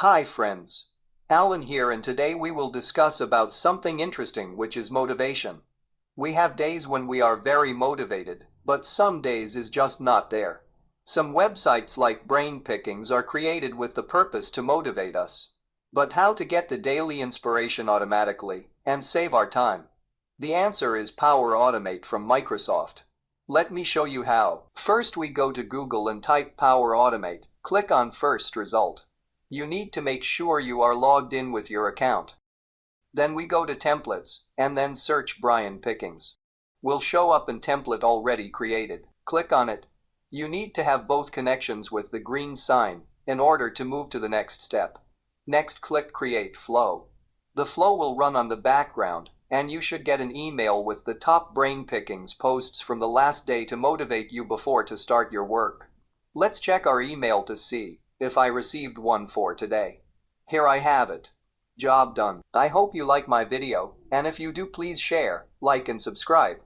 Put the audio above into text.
Hi friends. Alan here, and today we will discuss about something interesting, which is motivation. We have days when we are very motivated, but some days is just not there. Some websites like Brain Pickings are created with the purpose to motivate us. But how to get the daily inspiration automatically and save our time? The answer is Power Automate from Microsoft. Let me show you how. First, we go to Google and type Power Automate. Click on first result. You need to make sure you are logged in with your account. Then we go to templates and then search Brain Pickings. Will show up in template already created. Click on it. You need to have both connections with the green sign in order to move to the next step. Next, click Create Flow. The flow will run on the background, and you should get an email with the top Brain Pickings posts from the last day to motivate you before to start your work. Let's check our email to see if I received one for today. Here I have it. Job done. I hope you like my video, and if you do, please share, like and subscribe.